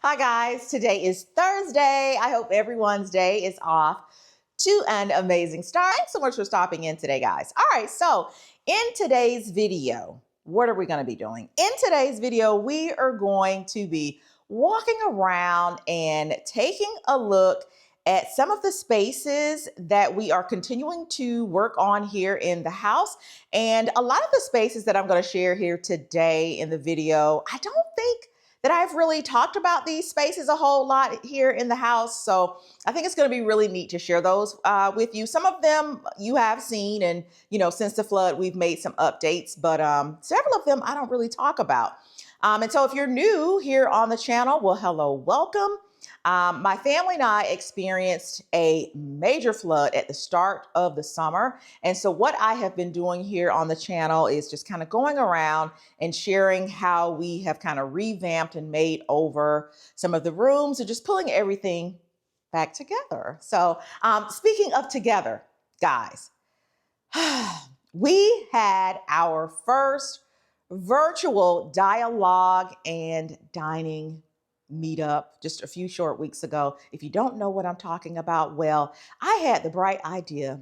Hi guys, today is Thursday. I hope everyone's day is off to an amazing start. Thanks so much for stopping in today, guys. All right, so in today's video, what are we going to be doing? In today's video, we are going to be walking around and taking a look at some of the spaces that we are continuing to work on here in the house. And a lot of the spaces that I'm going to share here today in the video, I don't think that I've really talked about these spaces a whole lot here in the house. So I think it's going to be really neat to share those with you. Some of them you have seen, and since the flood, we've made some updates, but several of them I don't really talk about. And so if you're new here on the channel, well, hello, welcome. My family and I experienced a major flood at the start of the summer. And so what I have been doing here on the channel is just kind of going around and sharing how we have kind of revamped and made over some of the rooms and just pulling everything back together. So speaking of together, guys, we had our first virtual dialogue and dining meetup just a few short weeks ago. If you don't know what I'm talking about, well, I had the bright idea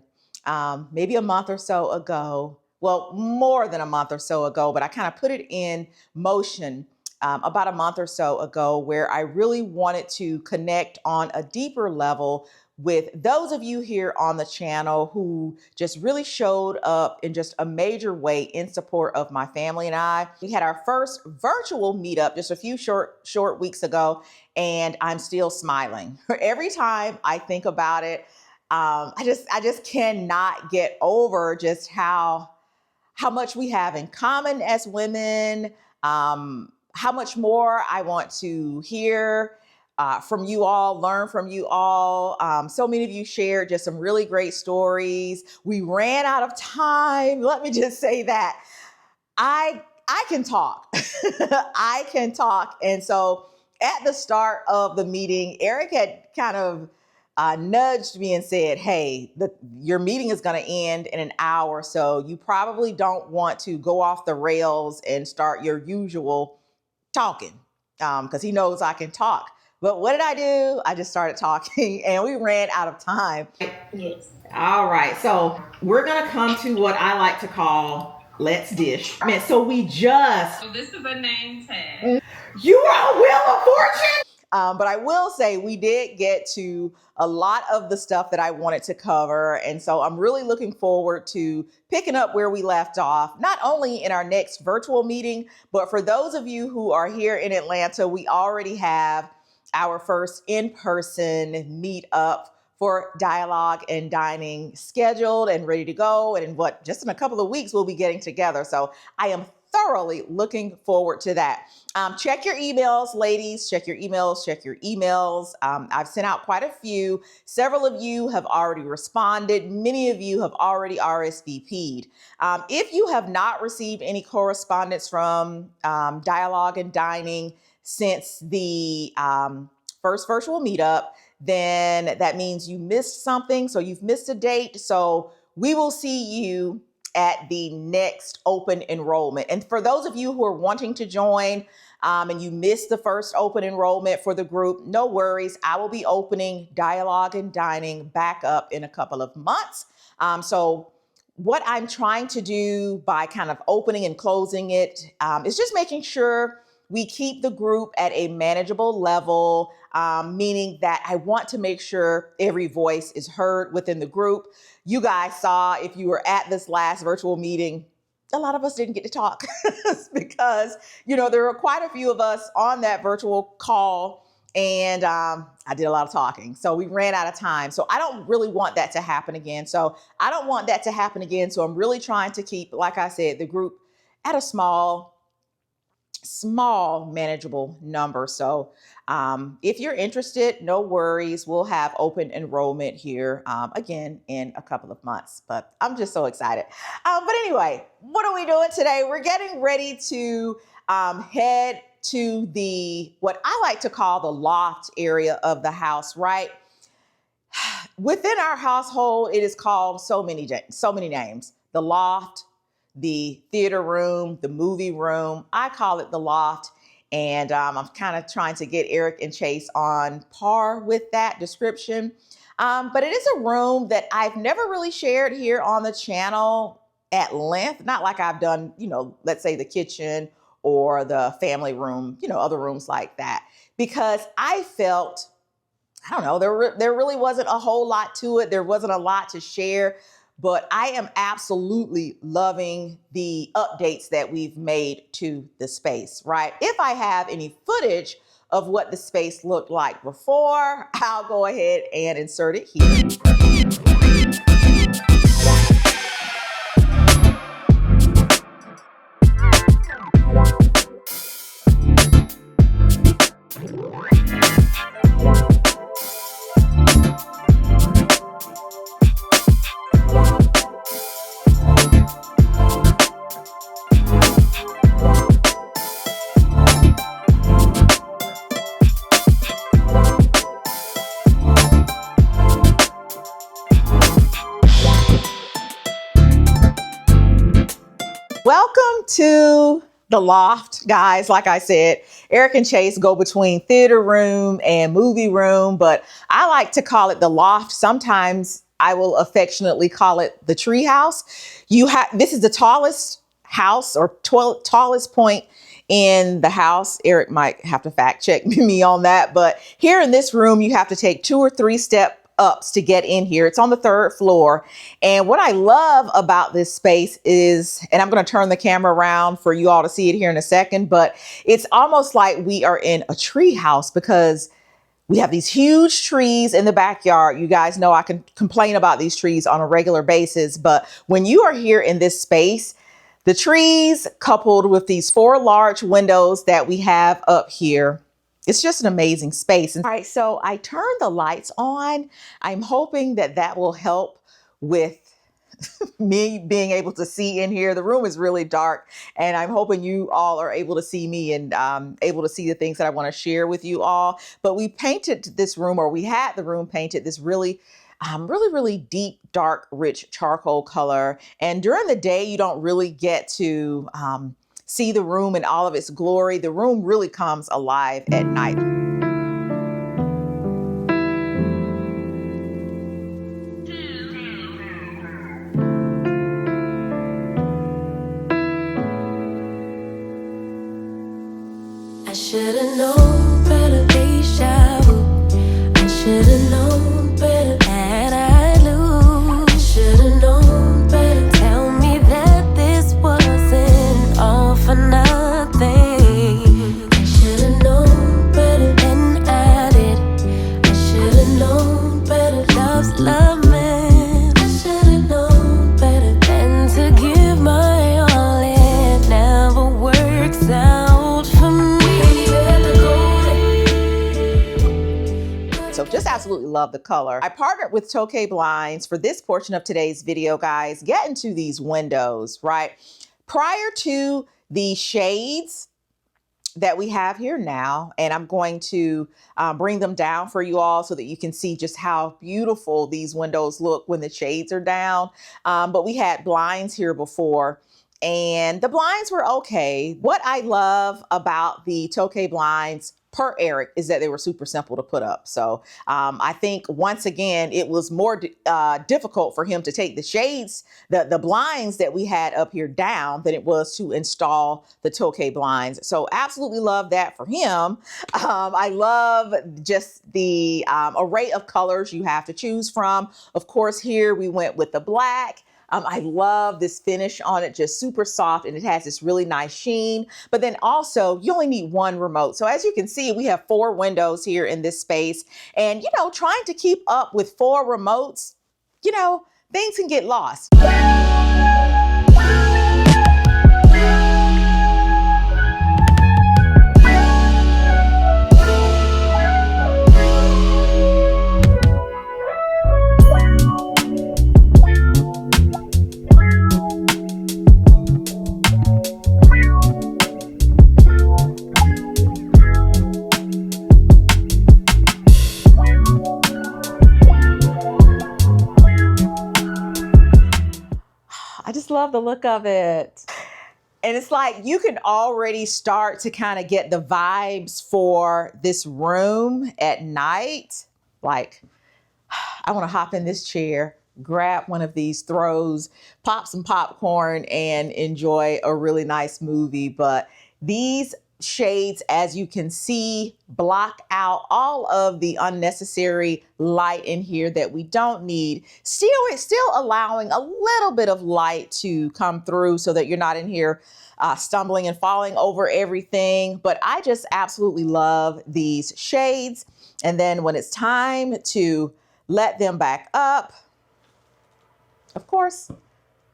maybe a month or so ago, well, more than a month or so ago, but I kind of put it in motion about a month or so ago, where I really wanted to connect on a deeper level with those of you here on the channel who just really showed up in just a major way in support of my family and I. We had our first virtual meetup just a few short weeks ago, and I'm still smiling. Every time I think about it, I just cannot get over just how much we have in common as women, how much more I want to hear from you all, learn from you all. So many of you shared just some really great stories. We ran out of time. Let me just say that. I can talk. I can talk. And so at the start of the meeting, Eric had kind of nudged me and said, hey, your meeting is going to end in an hour, so you probably don't want to go off the rails and start your usual talking, because he knows I can talk. But what did I do? I just started talking and we ran out of time. Yes. All right, so we're going to come to what I like to call Let's Dish. So we just... So this is a name tag. You are a Wheel of Fortune! But I will say we did get to a lot of the stuff that I wanted to cover. And so I'm really looking forward to picking up where we left off, not only in our next virtual meeting, but for those of you who are here in Atlanta, we already have our first in-person meetup for Dialogue and Dining scheduled and ready to go. And just in a couple of weeks, we'll be getting together. So I am thoroughly looking forward to that. Check your emails, ladies. Check your emails. Check your emails. I've sent out quite a few. Several of you have already responded. Many of you have already RSVP'd. If you have not received any correspondence from Dialogue and Dining since the first virtual meetup, then that means you missed something. So you've missed a date. So we will see you at the next open enrollment. And for those of you who are wanting to join and you missed the first open enrollment for the group, no worries. I will be opening Dialogue and Dining back up in a couple of months. So what I'm trying to do by kind of opening and closing it is just making sure we keep the group at a manageable level, meaning that I want to make sure every voice is heard within the group. You guys saw, if you were at this last virtual meeting, a lot of us didn't get to talk because, there were quite a few of us on that virtual call, and I did a lot of talking. So we ran out of time. So I don't really want that to happen again. So I'm really trying to keep, like I said, the group at a small, manageable number. So if you're interested, no worries. We'll have open enrollment here again in a couple of months, but I'm just so excited. But anyway, what are we doing today? We're getting ready to head to what I like to call the loft area of the house, right? Within our household, it is called so many names. The loft, the theater room, the movie room. I call it the loft. And I'm kind of trying to get Eric and Chase on par with that description. But it is a room that I've never really shared here on the channel at length. Not like I've done, let's say the kitchen or the family room, other rooms like that. Because I felt, I don't know, there really wasn't a whole lot to it. There wasn't a lot to share. But I am absolutely loving the updates that we've made to the space, right? If I have any footage of what the space looked like before, I'll go ahead and insert it here. Welcome to the loft, guys. Like I said, Eric and Chase go between theater room and movie room, but I like to call it the loft. Sometimes I will affectionately call it the tree house. This is the tallest house or tallest point in the house. Eric might have to fact check me on that, but here in this room, you have to take 2 or 3 steps ups to get in here. It's on the 3rd floor. And what I love about this space is, and I'm going to turn the camera around for you all to see it here in a second, but it's almost like we are in a tree house because we have these huge trees in the backyard. You guys know I can complain about these trees on a regular basis, but when you are here in this space, the trees coupled with these 4 large windows that we have up here, it's just an amazing space. All right, so I turned the lights on. I'm hoping that that will help with me being able to see in here. The room is really dark, and I'm hoping you all are able to see me and able to see the things that I want to share with you all. But we painted this room, or we had the room painted this really deep, dark, rich charcoal color. And during the day, you don't really get to see the room in all of its glory. The room really comes alive at night. I should've known better, deja vu. I should've known better that I'd lose. I should've known better. Tell me that this wasn't all for nothing. I should've known better than I did. I should've known better. Love's love, man. I should've known better than to give my all. It never works out for me. So just absolutely love the color. I partnered with TOKBLIND for this portion of today's video, guys. Get into these windows, right? Prior to the shades that we have here now, and I'm going to bring them down for you all so that you can see just how beautiful these windows look when the shades are down. But we had blinds here before, and the blinds were okay. What I love about the TOKBLIND per Eric is that they were super simple to put up. So I think once again, it was more difficult for him to take the shades, the blinds that we had up here down than it was to install the TOKBLIND. So absolutely love that for him. I love just the array of colors you have to choose from. Of course, here we went with the black. I love this finish on it, just super soft, and it has this really nice sheen. But then also, you only need 1 remote. So as you can see, we have 4 windows here in this space. And, trying to keep up with 4 remotes, things can get lost. I just love the look of it. And it's like you can already start to kind of get the vibes for this room at night. Like, I want to hop in this chair, grab one of these throws, pop some popcorn, and enjoy a really nice movie. But these shades, as you can see, block out all of the unnecessary light in here that we don't need. It's still allowing a little bit of light to come through so that you're not in here stumbling and falling over everything. But I just absolutely love these shades. And then when it's time to let them back up, of course,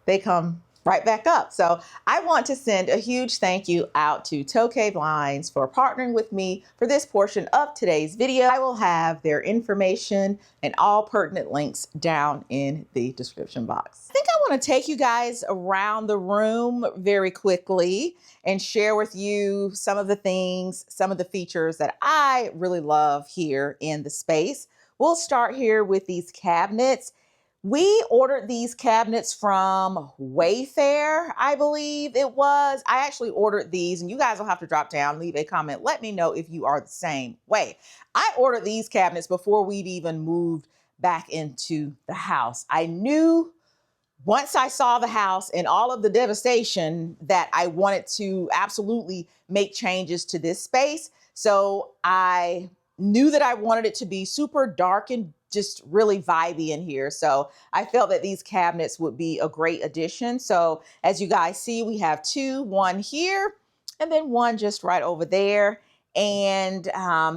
they come right back up. So I want to send a huge thank you out to TOKBLIND for partnering with me for this portion of today's video. I will have their information and all pertinent links down in the description box. I think I want to take you guys around the room very quickly and share with you some of the things, some of the features that I really love here in the space. We'll start here with these cabinets. We ordered these cabinets from Wayfair, I believe it was. I actually ordered these, and you guys will have to drop down, leave a comment. Let me know if you are the same way. I ordered these cabinets before we'd even moved back into the house. I knew once I saw the house and all of the devastation that I wanted to absolutely make changes to this space. So I knew that I wanted it to be super dark and just really vibey in here. So I felt that these cabinets would be a great addition. So as you guys see, we have two, one here, and then one just right over there. And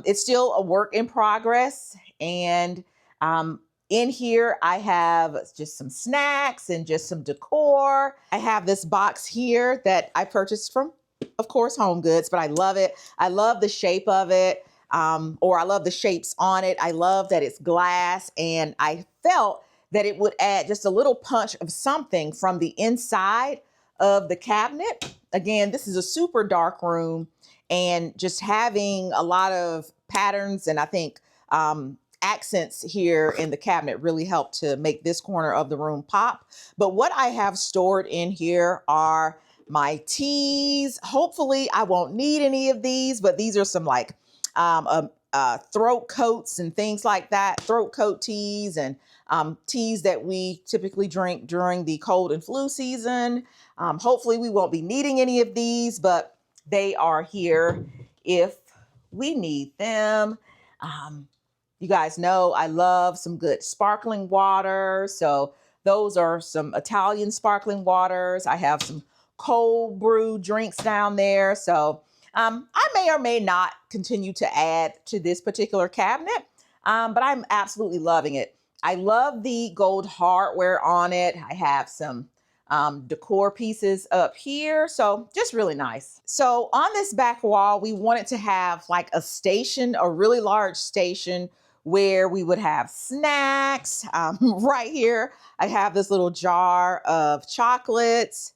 it's still a work in progress. And in here, I have just some snacks and just some decor. I have this box here that I purchased from, of course, Home Goods, but I love it. I love the shape of it. Or I love the shapes on it. I love that it's glass, and I felt that it would add just a little punch of something from the inside of the cabinet. Again, this is a super dark room, and just having a lot of patterns and I think accents here in the cabinet really helped to make this corner of the room pop. But what I have stored in here are my teas. Hopefully I won't need any of these, but these are some like throat coats and things like that, throat coat teas and teas that we typically drink during the cold and flu season. Hopefully we won't be needing any of these, but they are here if we need them. You guys know I love some good sparkling water. So those are some Italian sparkling waters. I have some cold brew drinks down there. So I may or may not continue to add to this particular cabinet, but I'm absolutely loving it. I love the gold hardware on it. I have some decor pieces up here, so just really nice. So on this back wall, we wanted to have like a station, a really large station where we would have snacks. Right here, I have this little jar of chocolates.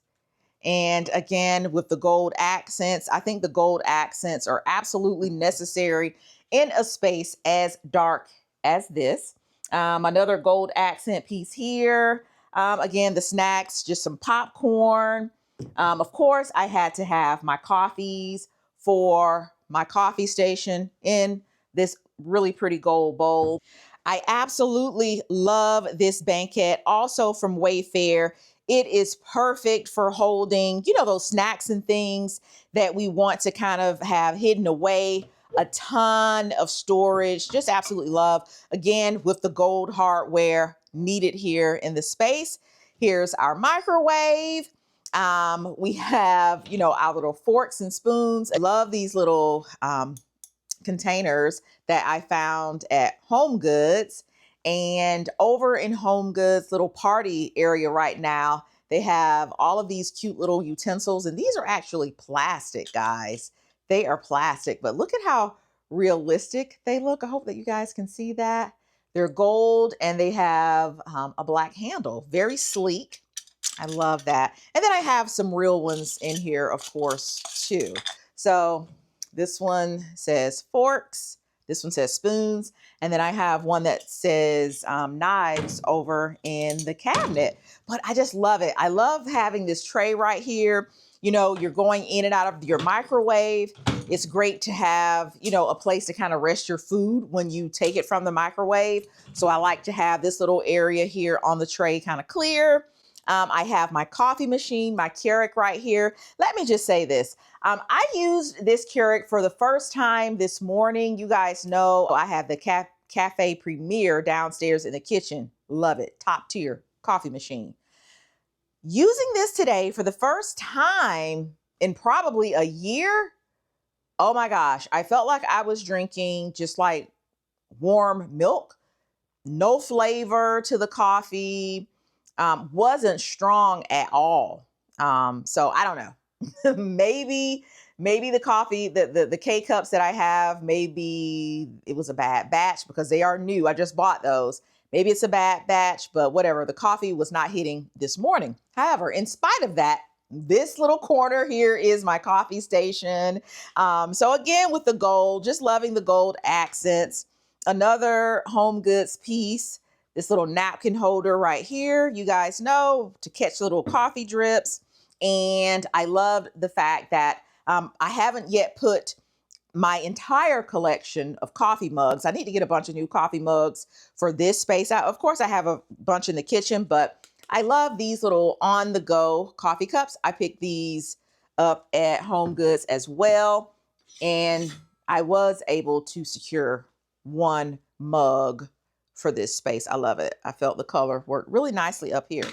And again, with the gold accents, I think the gold accents are absolutely necessary in a space as dark as this. Another gold accent piece here. Again, the snacks, just some popcorn. Of course, I had to have my coffees for my coffee station in this really pretty gold bowl. I absolutely love this banquette, also from Wayfair. It is perfect for holding, you know, those snacks and things that we want to kind of have hidden away. A ton of storage, just absolutely love. Again, with the gold hardware needed here in the space. Here's our microwave. We have, you know, our little forks and spoons. I love these little containers that I found at Home Goods. And over in Home Goods little party area right now, they have all of these cute little utensils, and these are actually plastic, guys. They are plastic, but look at how realistic they look. I hope that you guys can see that. They're gold and they have a black handle, very sleek. I love that. And then I have some real ones in here, of course, too. So this one says forks. This one says spoons. And then I have one that says knives over in the cabinet. But I just love it. I love having this tray right here. you know, you're going in and out of your microwave. It's great to have, you know, a place to kind of rest your food when you take it from the microwave. So I like to have this little area here on the tray kind of clear. I have my coffee machine, my Keurig right here. Let me just say this. I used this Keurig for the first time this morning. You guys know I have the Cafe Premier downstairs in the kitchen. Love it. Top tier coffee machine. Using this today for the first time in probably a year. Oh my gosh. I felt like I was drinking just like warm milk. No flavor to the coffee. Wasn't strong at all. So I don't know. maybe the coffee, the K cups that I have, maybe it was a bad batch because they are new. I just bought those. Maybe it's a bad batch, but whatever. The coffee was not hitting this morning. However, in spite of that, this little corner here is my coffee station. So again, with the gold, just loving the gold accents. Another home goods piece. This little napkin holder right here, you guys know, to catch little coffee drips. And I love the fact that I haven't yet put my entire collection of coffee mugs. I need to get a bunch of new coffee mugs for this space. Of course, I have a bunch in the kitchen, but I love these little on-the-go coffee cups. I picked these up at Home Goods as well. And I was able to secure one mug for this space. I love it. I felt the color worked really nicely up here.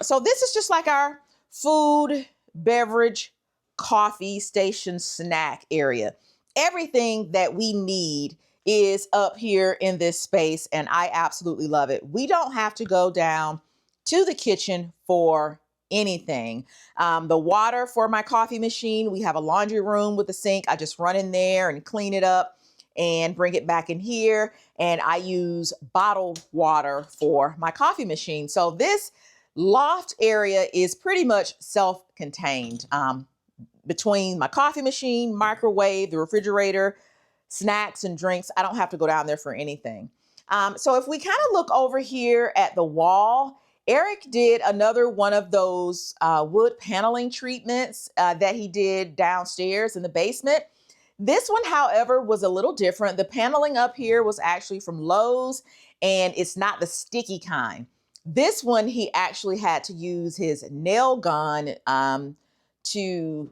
So this is just like our food, beverage, coffee station snack area. Everything that we need is up here in this space, and I absolutely love it. We don't have to go down to the kitchen for anything. The water for my coffee machine, we have a laundry room with a sink. I just run in there and clean it up and bring it back in here. And I use bottled water for my coffee machine. So this loft area is pretty much self-contained. Between my coffee machine, microwave, the refrigerator, snacks and drinks, I don't have to go down there for anything. So if we kind of look over here at the wall, Eric did another one of those wood paneling treatments that he did downstairs in the basement. This one, however, was a little different. The paneling up here was actually from Lowe's, and it's not the sticky kind. This one, he actually had to use his nail gun to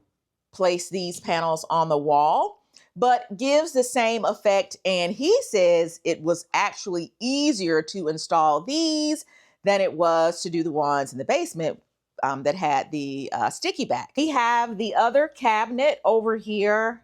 place these panels on the wall, but gives the same effect. And he says it was actually easier to install these than it was to do the ones in the basement that had the sticky back. We have the other cabinet over here,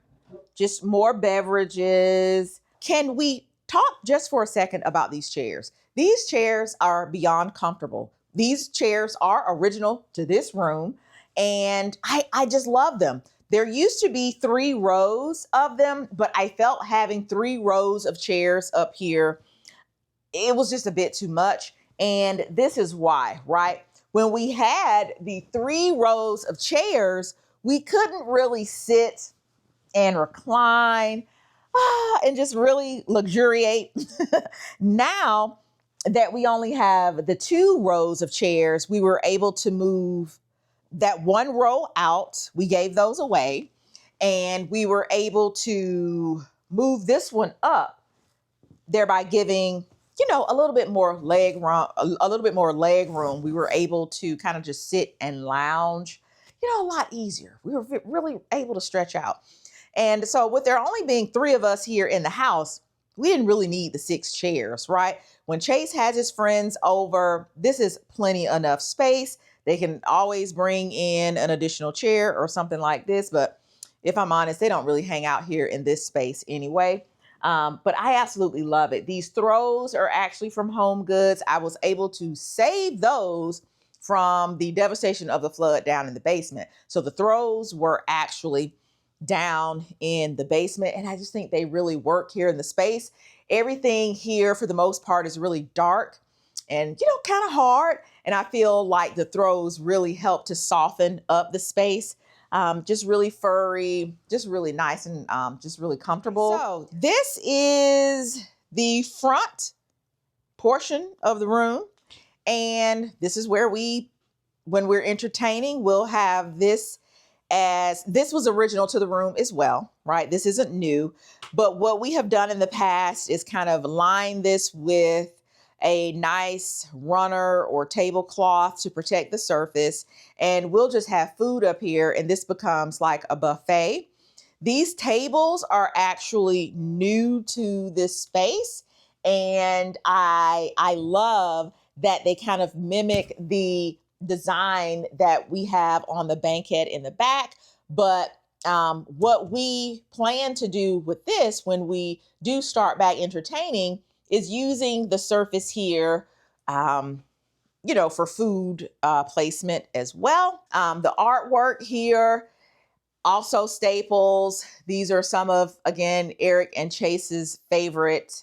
just more beverages. Can we talk just for a second about these chairs? These chairs are beyond comfortable. These chairs are original to this room, and I just love them. There used to be 3 rows of them, but I felt having 3 rows of chairs up here, it was just a bit too much. And this is why, right? When we had the 3 rows of chairs, we couldn't really sit and recline and just really luxuriate. Now that we only have the 2 rows of chairs, we were able to move that 1 row out. We gave those away, and we were able to move this one up, thereby giving, you know, a little bit more leg room. We were able to kind of just sit and lounge, you know, a lot easier. We were really able to stretch out. And so with there only being 3 of us here in the house, we didn't really need the 6 chairs, right? When Chase has his friends over, this is plenty enough space. They can always bring in an additional chair or something like this. But if I'm honest, they don't really hang out here in this space anyway. But I absolutely love it. These throws are actually from Home Goods. I was able to save those from the devastation of the flood down in the basement. So the throws were actually down in the basement, and I just think they really work here in the space. Everything here, for the most part, is really dark and, you know, kind of hard. And I feel like the throws really help to soften up the space. Just really furry, just really nice, and just really comfortable. So this is the front portion of the room. And this is where when we're entertaining, we'll have this as this was original to the room as well, right? This isn't new, but what we have done in the past is kind of line this with a nice runner or tablecloth to protect the surface. And we'll just have food up here and this becomes like a buffet. These tables are actually new to this space. And I love that they kind of mimic the design that we have on the banquette in the back. But what we plan to do with this when we do start back entertaining is using the surface here, for food placement as well. The artwork here, also staples. These are some of, again, Eric and Chase's favorite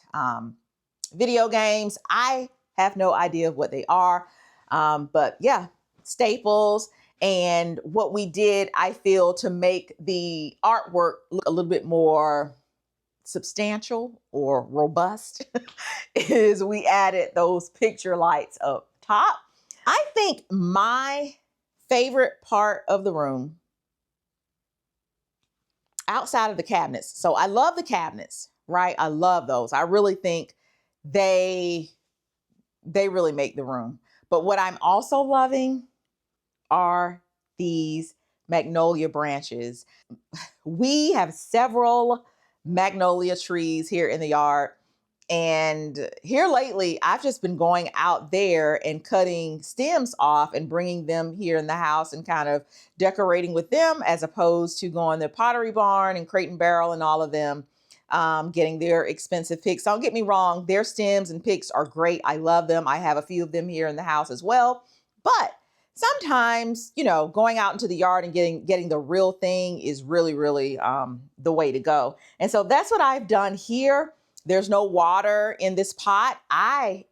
video games. I have no idea what they are, but yeah, staples. And what we did, I feel, to make the artwork look a little bit more substantial or robust is we added those picture lights up top. I think my favorite part of the room outside of the cabinets. So I love the cabinets, right? I love those. I really think they really make the room. But what I'm also loving are these magnolia branches. We have several magnolia trees here in the yard. And here lately, I've just been going out there and cutting stems off and bringing them here in the house and kind of decorating with them as opposed to going to Pottery Barn and Crate and Barrel and all of them, getting their expensive picks. Don't get me wrong, their stems and picks are great. I love them. I have a few of them here in the house as well. But sometimes, going out into the yard and getting the real thing is really, really the way to go. And so that's what I've done here. There's no water in this pot. I'm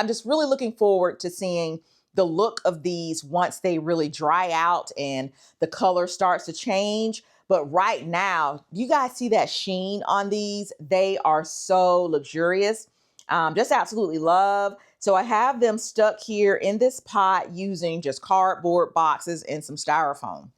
just really looking forward to seeing the look of these once they really dry out and the color starts to change. But right now, you guys see that sheen on these? They are so luxurious. Just absolutely love. So I have them stuck here in this pot using just cardboard boxes and some styrofoam.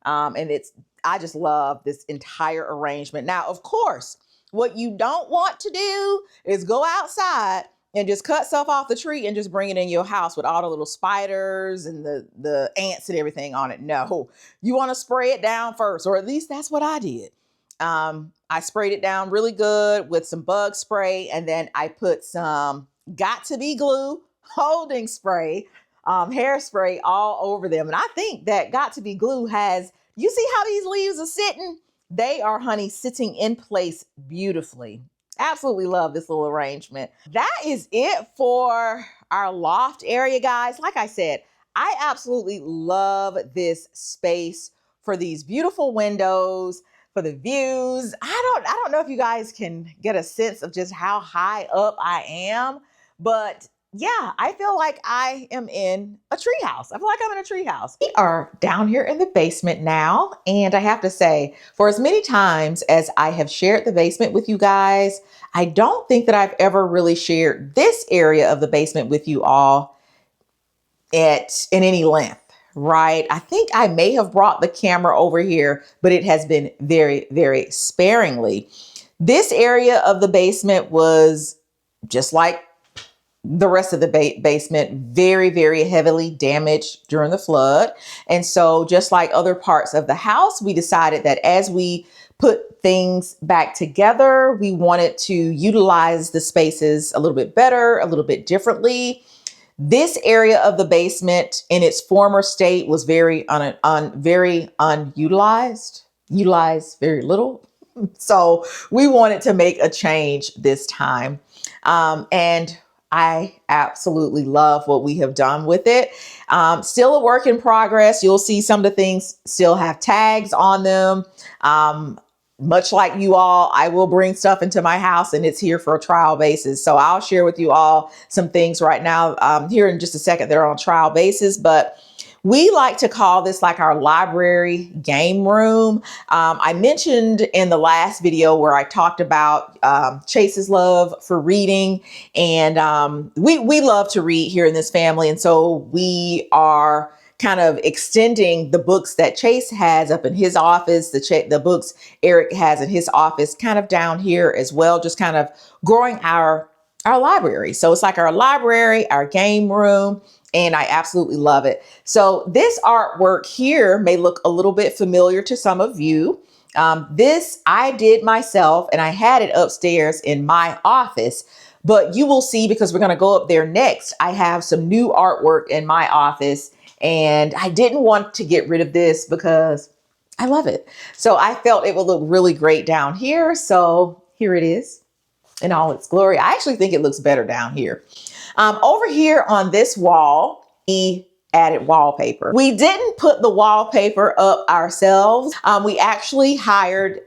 I just love this entire arrangement. Now, of course, what you don't want to do is go outside and just cut stuff off the tree and just bring it in your house with all the little spiders and the ants and everything on it. No, you want to spray it down first, or at least that's what I did. I sprayed it down really good with some bug spray, and then I put some Got2b glue, holding spray, hairspray all over them. And I think that Got2b glue you see how these leaves are sitting? They are, honey, sitting in place beautifully. Absolutely love this little arrangement. That is it for our loft area, guys. Like I said, I absolutely love this space for these beautiful windows, for the views. I don't know if you guys can get a sense of just how high up I am, but yeah, I feel like I am in a treehouse. I feel like I'm in a treehouse. We are down here in the basement now. And I have to say, for as many times as I have shared the basement with you guys, I don't think that I've ever really shared this area of the basement with you all in any length, right? I think I may have brought the camera over here, but it has been very, very sparingly. This area of the basement was just like the rest of the basement, very, very heavily damaged during the flood. And so just like other parts of the house, we decided that as we put things back together, we wanted to utilize the spaces a little bit better, a little bit differently. This area of the basement in its former state was very unutilized, utilized very little. So we wanted to make a change this time. And I absolutely love what we have done with it. Still a work in progress. You'll see some of the things still have tags on them. Much like you all, I will bring stuff into my house and it's here for a trial basis. So I'll share with you all some things right now here in just a second. They're on a trial basis, but we like to call this like our library game room. I mentioned in the last video where I talked about Chase's love for reading, and we love to read here in this family. And so we are kind of extending the books that Chase has up in his office, the books Eric has in his office, kind of down here as well, just kind of growing our library. So it's like our library, our game room, and I absolutely love it. So this artwork here may look a little bit familiar to some of you. This I did myself, and I had it upstairs in my office, but you will see, because we're going to go up there next, I have some new artwork in my office, and I didn't want to get rid of this because I love it. So I felt it would look really great down here. So here it is in all its glory. I actually think it looks better down here. Over here on this wall, we added wallpaper. We didn't put the wallpaper up ourselves. We actually hired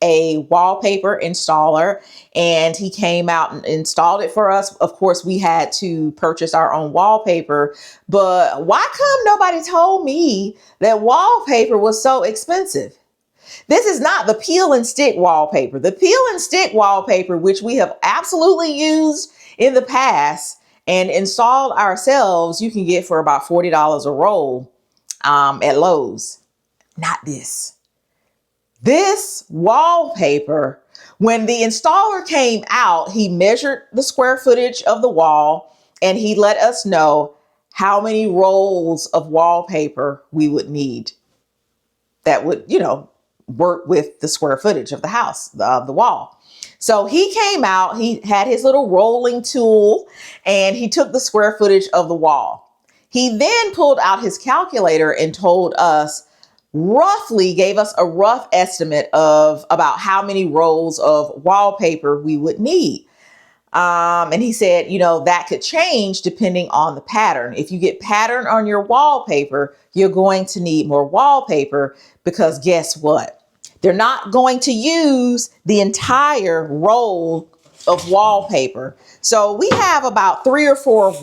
a wallpaper installer, and he came out and installed it for us. Of course, we had to purchase our own wallpaper, but why come nobody told me that wallpaper was so expensive? This is not the peel and stick wallpaper. The peel and stick wallpaper, which we have absolutely used in the past and installed ourselves, you can get for about $40 a roll at Lowe's. Not this. This wallpaper, when the installer came out, he measured the square footage of the wall, and he let us know how many rolls of wallpaper we would need that would, work with the square footage of the house, of the wall. So he came out, he had his little rolling tool, and he took the square footage of the wall. He then pulled out his calculator and told us, gave us a rough estimate of about how many rolls of wallpaper we would need. And he said, that could change depending on the pattern. If you get pattern on your wallpaper, you're going to need more wallpaper, because guess what? They're not going to use the entire roll of wallpaper. So we have about 3 or 4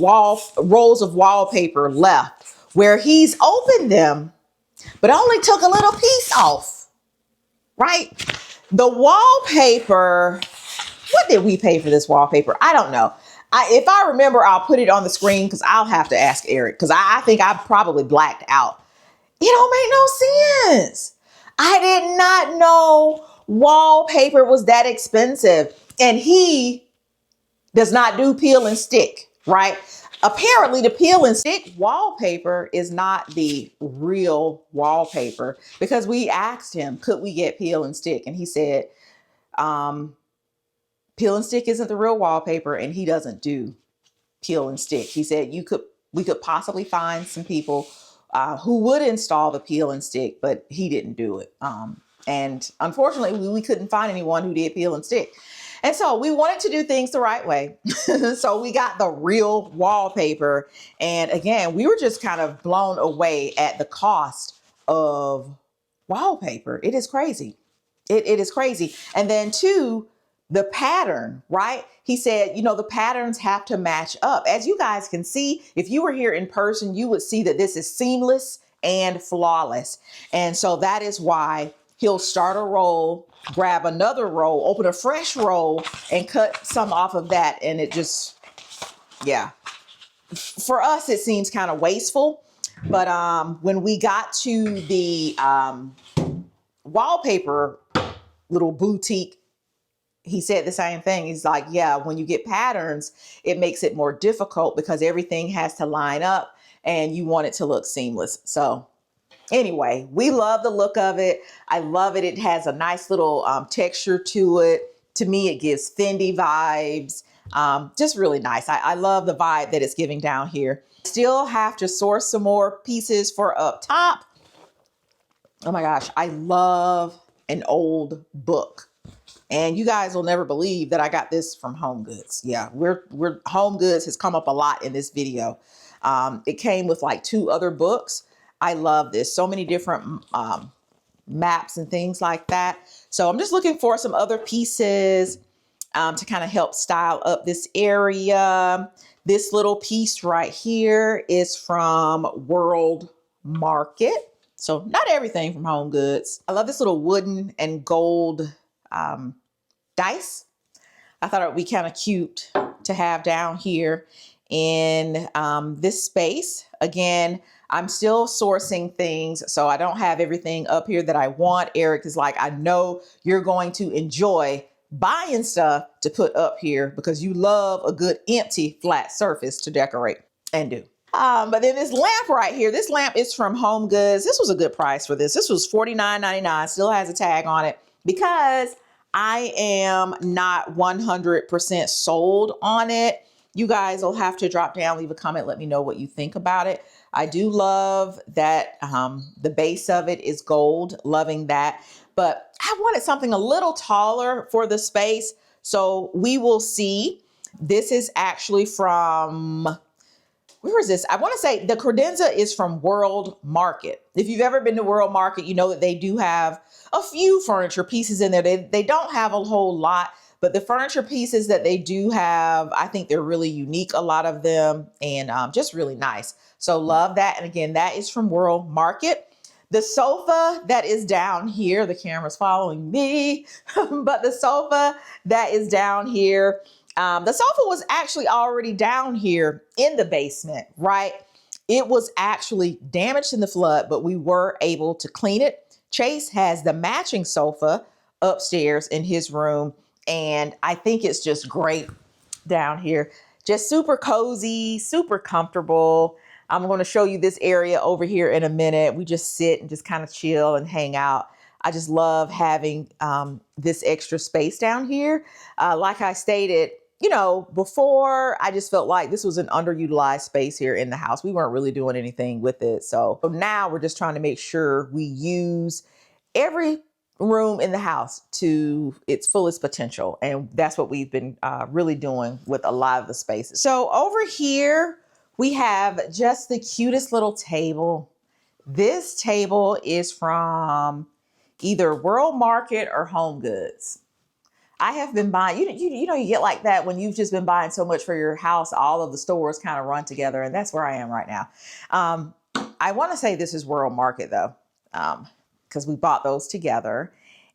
rolls of wallpaper left, where he's opened them, but only took a little piece off, right? The wallpaper, what did we pay for this wallpaper? I don't know. If I remember, I'll put it on the screen, because I'll have to ask Eric, because I think I probably blacked out. It don't make no sense. I did not know wallpaper was that expensive. And he does not do peel and stick, right? Apparently the peel and stick wallpaper is not the real wallpaper, because we asked him, could we get peel and stick? And he said, peel and stick isn't the real wallpaper, and he doesn't do peel and stick. He said we could possibly find some people who would install the peel and stick, but he didn't do it. And unfortunately, we couldn't find anyone who did peel and stick. And so we wanted to do things the right way. So we got the real wallpaper. And again, we were just kind of blown away at the cost of wallpaper. It is crazy. It is crazy. And then too, the pattern, right? He said, the patterns have to match up. As you guys can see, if you were here in person, you would see that this is seamless and flawless. And so that is why he'll start a roll, grab another roll, open a fresh roll, and cut some off of that. And it just, yeah. For us, it seems kind of wasteful. But when we got to the wallpaper little boutique, he said the same thing. He's like, yeah, when you get patterns, it makes it more difficult, because everything has to line up and you want it to look seamless. So anyway, we love the look of it. I love it. It has a nice little texture to it. To me, it gives Fendi vibes. Just really nice. I love the vibe that it's giving down here. Still have to source some more pieces for up top. Oh my gosh, I love an old book. And you guys will never believe that I got this from Home Goods. Yeah, Home Goods has come up a lot in this video. It came with like 2 other books. I love this. So many different maps and things like that. So I'm just looking for some other pieces to kind of help style up this area. This little piece right here is from World Market. So not everything from Home Goods. I love this little wooden and gold dice. I thought it would be kind of cute to have down here. in this space. Again, I'm still sourcing things, so I don't have everything up here that I want. Eric is like, I know you're going to enjoy buying stuff to put up here because you love a good empty flat surface to decorate and do. But then this lamp right here, this lamp is from Home Goods. This was a good price for this. This was $49.99, still has a tag on it because I am not 100% sold on it. You guys will have to drop down, leave a comment, let me know what you think about it. I do love that the base of it is gold, loving that. But I wanted something a little taller for the space. So we will see. This is actually from, where is this? I want to say the credenza is from World Market. If you've ever been to World Market, you know that they do have a few furniture pieces in there. They don't have a whole lot, but the furniture pieces that they do have, I think they're really unique, a lot of them, and just really nice. So love that. And again, that is from World Market. The sofa that is down here, the camera's following me, but the sofa that is down here, the sofa was actually already down here in the basement, right? It was actually damaged in the flood, but we were able to clean it. Chase has the matching sofa upstairs in his room, and I think it's just great down here. Just super cozy, super comfortable. I'm going to show you this area over here in a minute. We just sit and just kind of chill and hang out. I just love having this extra space down here. Like I stated, you know, before, I just felt like this was an underutilized space here in the house. We weren't really doing anything with it. So now we're just trying to make sure we use every room in the house to its fullest potential. And that's what we've been really doing with a lot of the spaces. So over here, we have just the cutest little table. This table is from either World Market or Home Goods. I have been buying, you know, you get like that when you've just been buying so much for your house, all of the stores kind of run together, and that's where I am right now. I want to say this is World Market though, because we bought those together,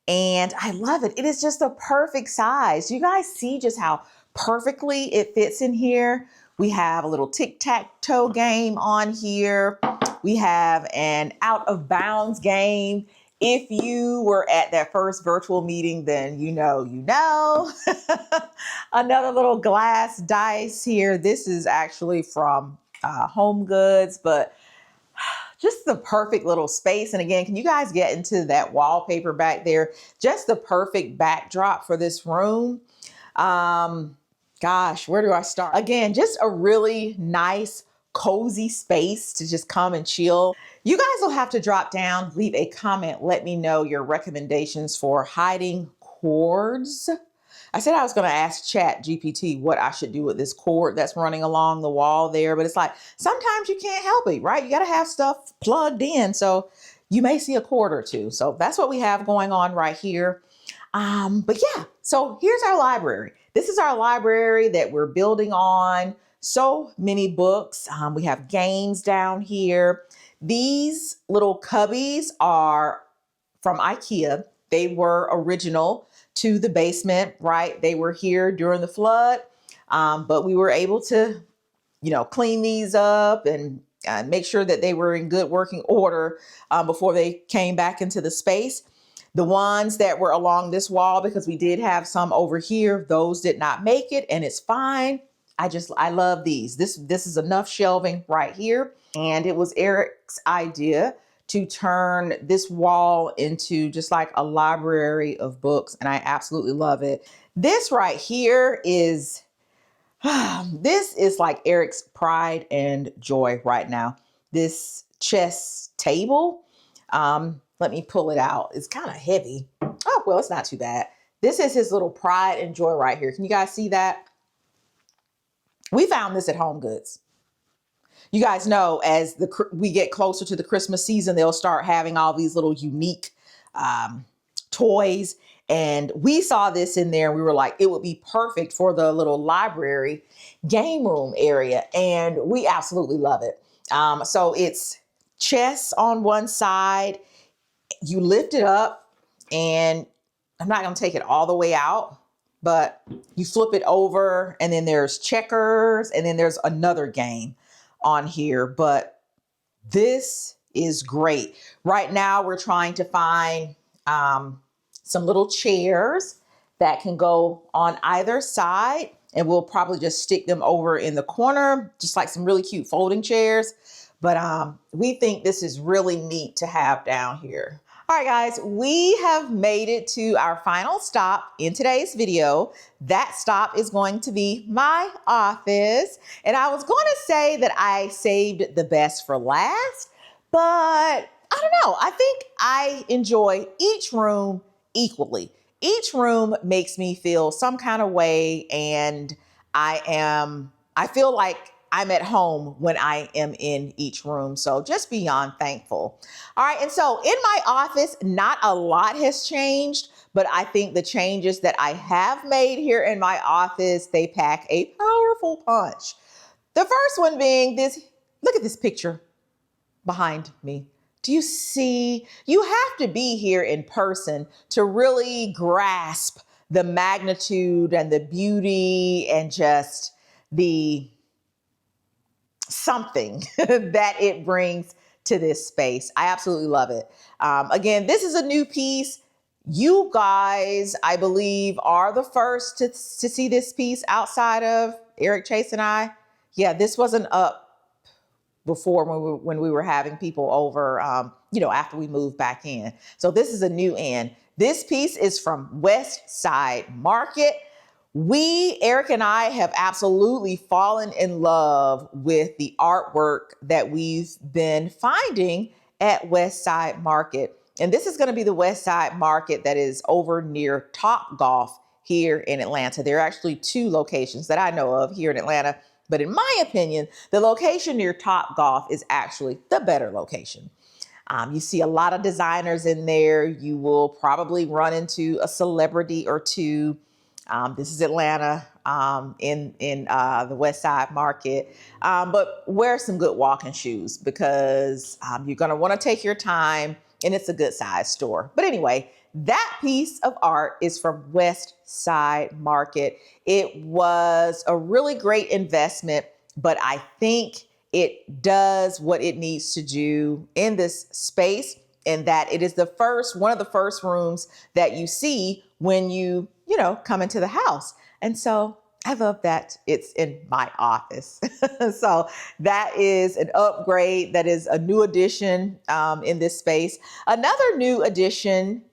and I love it. It is just a perfect size. You guys see just how perfectly it fits in here. We have a little tic-tac-toe game on here. We have an out of bounds game. If you were at that first virtual meeting, then you know. Another little glass dice here. This is actually from Home Goods, but just the perfect little space. And again, can you guys get into that wallpaper back there? Just the perfect backdrop for this room. Gosh, where do I start? Again, just a really nice, cozy space to just come and chill. You guys will have to drop down, leave a comment, let me know your recommendations for hiding cords. I said I was going to ask Chat GPT what I should do with this cord that's running along the wall there, but it's like, sometimes you can't help it, right? You got to have stuff plugged in. So you may see a cord or two. So that's what we have going on right here. But yeah, so here's our library. This is our library that we're building on. So many books. We have games down here. These little cubbies are from IKEA. They were original to the basement, right? They were here during the flood, but we were able to, you know, clean these up and make sure that they were in good working order before they came back into the space. The ones that were along this wall, because we did have some over here, those did not make it, and it's fine. I love these. This is enough shelving right here. And it was Eric's idea to turn this wall into just like a library of books. And I absolutely love it. This right here is, this is like Eric's pride and joy right now. This chess table, let me pull it out. It's kind of heavy. Oh, well, it's not too bad. This is his little pride and joy right here. Can you guys see that? We found this at Home Goods. You guys know as we get closer to the Christmas season, they'll start having all these little unique toys. And we saw this in there and we were like, it would be perfect for the little library game room area. And we absolutely love it. So it's chess on one side. You lift it up, and I'm not going to take it all the way out, but you flip it over and then there's checkers and then there's another game on here. But this is great. Right now we're trying to find some little chairs that can go on either side, and we'll probably just stick them over in the corner, just like some really cute folding chairs. But we think this is really neat to have down here. All right, guys, we have made it to our final stop in today's video. That stop is going to be my office. And I was going to say that I saved the best for last, but I don't know. I think I enjoy each room equally. Each room makes me feel some kind of way, and I feel like I'm at home when I am in each room. So just beyond thankful. All right. And so in my office, not a lot has changed, but I think the changes that I have made here in my office, they pack a powerful punch. The first one being this, look at this picture behind me. Do you see? You have to be here in person to really grasp the magnitude and the beauty and just the something that it brings to this space. I absolutely love it. Again, this is a new piece. You guys, I believe, are the first to see this piece outside of Eric, Chase, and I. Yeah, this wasn't up before when we were having people over, after we moved back in. So this is a new end. This piece is from West Side Market. Eric and I, have absolutely fallen in love with the artwork that we've been finding at West Side Market. And this is going to be the West Side Market that is over near Topgolf here in Atlanta. There are actually two locations that I know of here in Atlanta, but in my opinion, the location near Topgolf is actually the better location. You see a lot of designers in there. You will probably run into a celebrity or two. This is Atlanta in the West Side Market, but wear some good walking shoes because you're going to want to take your time, and it's a good size store. But anyway, that piece of art is from West Side Market. It was a really great investment, but I think it does what it needs to do in this space, and that it is one of the first rooms that you see when you come into the house. And so I love that it's in my office. So that is an upgrade. That is a new addition in this space. Another new addition,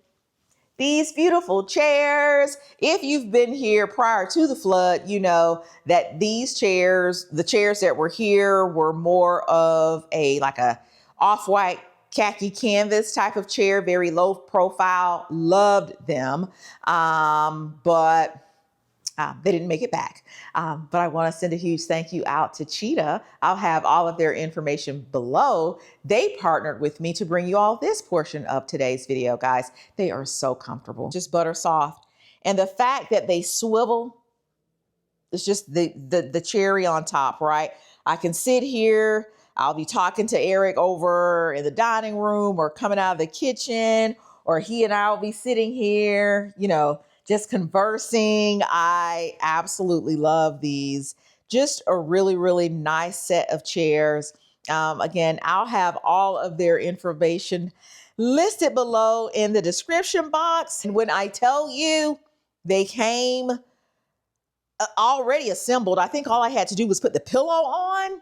these beautiful chairs. If you've been here prior to the flood, you know that these chairs, the chairs that were here, were more of like a off-white khaki canvas type of chair, very low profile. Loved them, but they didn't make it back. But I want to send a huge thank you out to CHITA. I'll have all of their information below. They partnered with me to bring you all this portion of today's video, guys. They are so comfortable, just butter soft. And the fact that they swivel, it's just the cherry on top, right? I can sit here. I'll be talking to Eric over in the dining room or coming out of the kitchen, or he and I will be sitting here, just conversing. I absolutely love these. Just a really, really nice set of chairs. Again, I'll have all of their information listed below in the description box. And when I tell you they came already assembled, I think all I had to do was put the pillow on.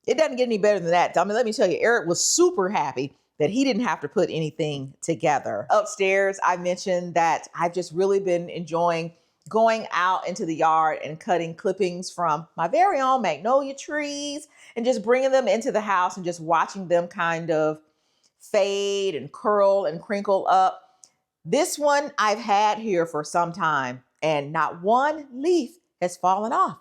It doesn't get any better than that. I mean, let me tell you, Eric was super happy that he didn't have to put anything together. Upstairs, I mentioned that I've just really been enjoying going out into the yard and cutting clippings from my very own magnolia trees and just bringing them into the house and just watching them kind of fade and curl and crinkle up. This one I've had here for some time, and not one leaf has fallen off.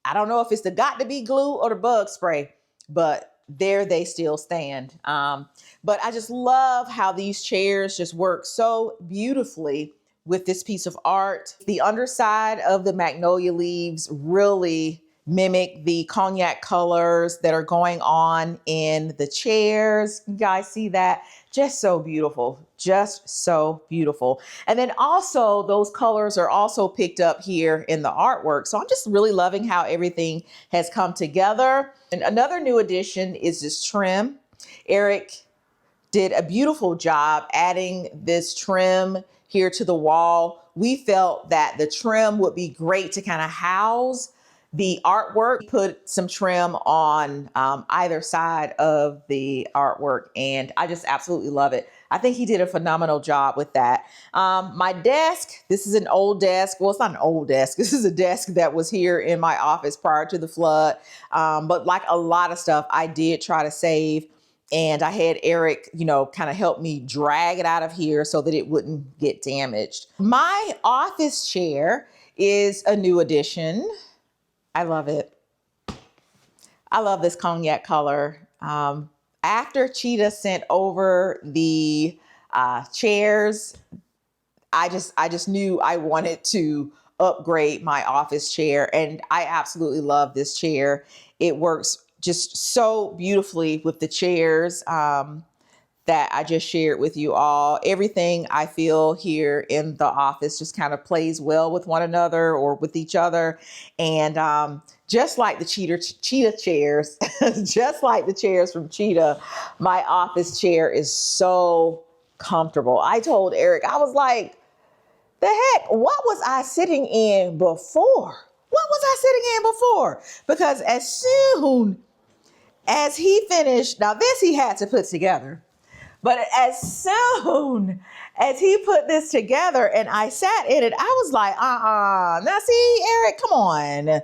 I don't know if it's the got to be glue or the bug spray, but there they still stand. But I just love how these chairs just work so beautifully with this piece of art. The underside of the magnolia leaves really mimic the cognac colors that are going on in the chairs. You guys see that? just so beautiful, just so beautiful. And then also those colors are also picked up here in the artwork. So I'm just really loving how everything has come together. And another new addition is this trim. Eric did a beautiful job adding this trim here to the wall. We felt that the trim would be great to kind of house the artwork. Put some trim on either side of the artwork, and I just absolutely love it. I think he did a phenomenal job with that. My desk, this is an old desk. Well, it's not an old desk. This is a desk that was here in my office prior to the flood. But like a lot of stuff, I did try to save. And I had Eric, kind of help me drag it out of here so that it wouldn't get damaged. My office chair is a new addition. I love it. I love this cognac color. After CHITA sent over the chairs, I just knew I wanted to upgrade my office chair, and I absolutely love this chair. It works just so beautifully with the chairs that I just shared with you all. Everything I feel here in the office just kind of plays well with one another or with each other. And just like the CHITA chairs, just like the chairs from CHITA, my office chair is so comfortable. I told Eric, I was like, the heck, what was I sitting in before? What was I sitting in before? Because as soon as he finished, now this he had to put together, but as soon as he put this together and I sat in it, I was like, now see, Eric, come on.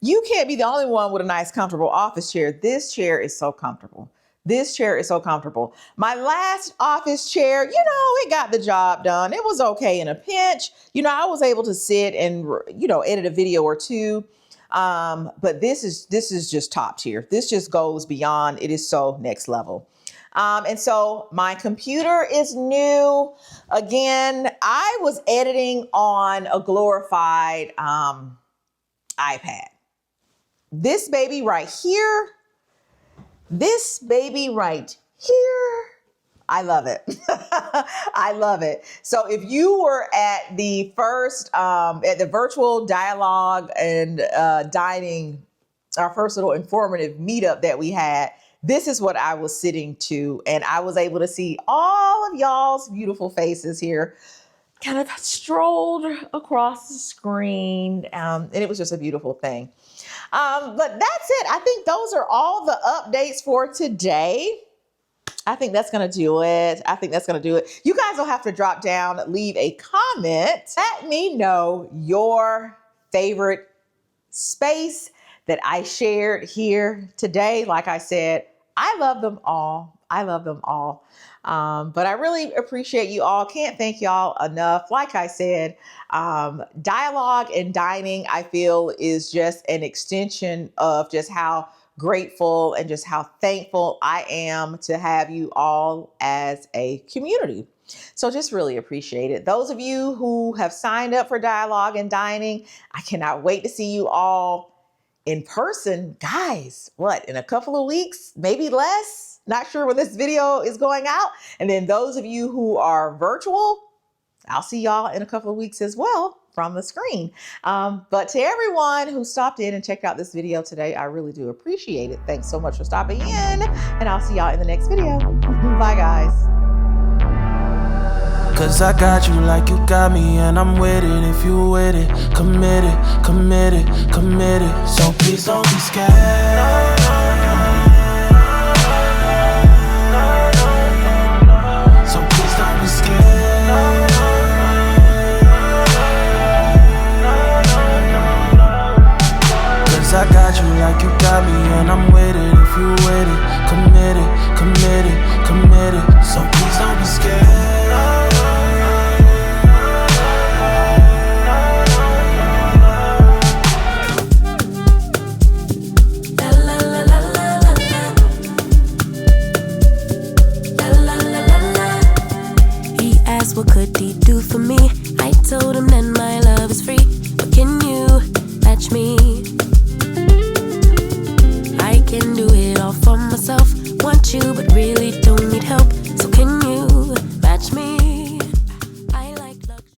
You can't be the only one with a nice, comfortable office chair. This chair is so comfortable. This chair is so comfortable. My last office chair, it got the job done. It was okay in a pinch. I was able to sit and, edit a video or two. But this is just top tier. This just goes beyond. It is so next level. And so my computer is new. Again, I was editing on a glorified iPad. This baby right here, I love it. I love it. So if you were at the first, at the virtual dialogue and dining, our first little informative meetup that we had, this is what I was sitting to, and I was able to see all of y'all's beautiful faces here, kind of strolled across the screen, and it was just a beautiful thing. But that's it. I think those are all the updates for today. I think that's going to do it. You guys will have to drop down, leave a comment. Let me know your favorite space that I shared here today. Like I said, I love them all. But I really appreciate you all. Can't thank y'all enough. Like I said, dialogue and dining, I feel, is just an extension of just how grateful and just how thankful I am to have you all as a community. So just really appreciate it. Those of you who have signed up for Dialogue and Dining, I cannot wait to see you all in person. Guys, in a couple of weeks, maybe less? Not sure when this video is going out. And then those of you who are virtual, I'll see y'all in a couple of weeks as well from the screen. But to everyone who stopped in and checked out this video today, I really do appreciate it. Thanks so much for stopping in, and I'll see y'all in the next video. Bye, guys. Cause I got you like you got me, and I'm with it if you with it. Committed. So please don't be scared. So please don't be scared. Cause I got you like you got me, and I'm with it if you with it. Committed. So please don't be scared. What could he do for me? I told him